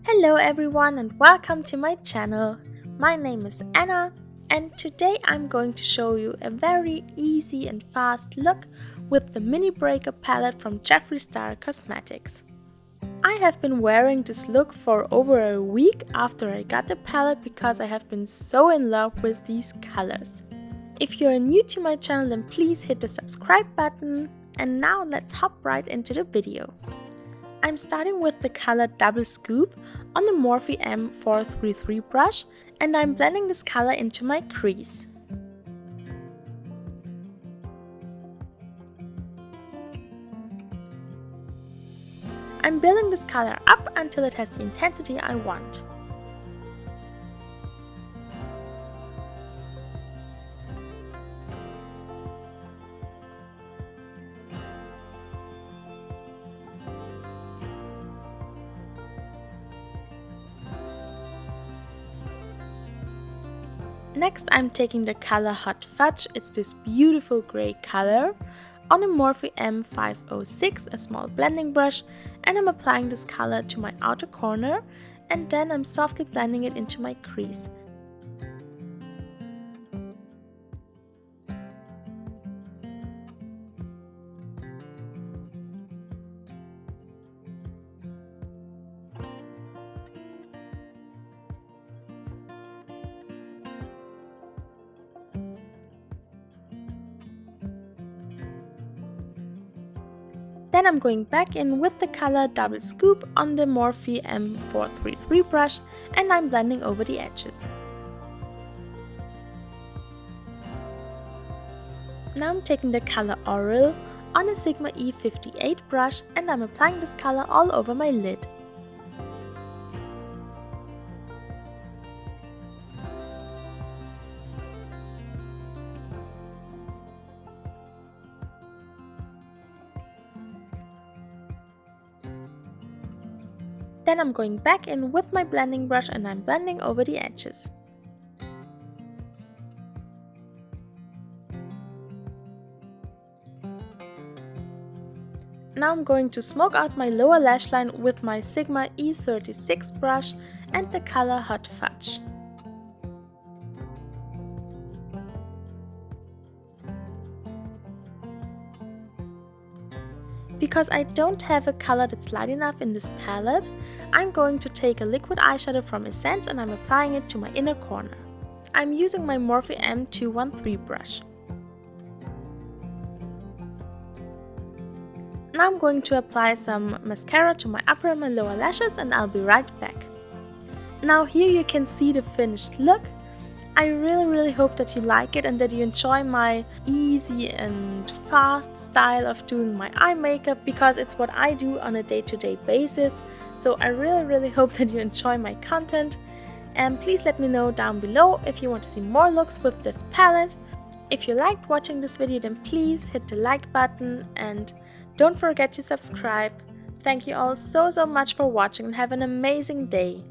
Hello everyone and welcome to my channel. My name is Anna and today I'm going to show you a very easy and fast look with the mini breakup palette from Jeffree Star Cosmetics. I have been wearing this look for over a week after I got the palette because I have been so in love with these colors. If you're new to my channel then please hit the subscribe button, and now let's hop right into the video. I'm starting with the color Double Scoop on the Morphe M 433 brush, and I'm blending this color into my crease. I'm building this color up until it has the intensity I want. Next I'm taking the color Hot Fudge, it's this beautiful grey color, on a Morphe M 506, a small blending brush, and I'm applying this color to my outer corner and then I'm softly blending it into my crease. Then I'm going back in with the color Double Scoop on the Morphe M 433 brush and I'm blending over the edges. Now I'm taking the color Oral on a Sigma E58 brush and I'm applying this color all over my lid. Then I'm going back in with my blending brush and I'm blending over the edges. Now I'm going to smoke out my lower lash line with my Sigma E36 brush and the color Hot Fudge. Because I don't have a color that's light enough in this palette, I'm going to take a liquid eyeshadow from Essence and I'm applying it to my inner corner. I'm using my Morphe M 213 brush. Now I'm going to apply some mascara to my upper and my lower lashes and I'll be right back. Now here you can see the finished look. I really hope that you like it and that you enjoy my easy and fast style of doing my eye makeup, because it's what I do on a day-to-day basis. So I really hope that you enjoy my content, and please let me know down below if you want to see more looks with this palette. If you liked watching this video then please hit the like button and don't forget to subscribe. Thank you all so much for watching and have an amazing day.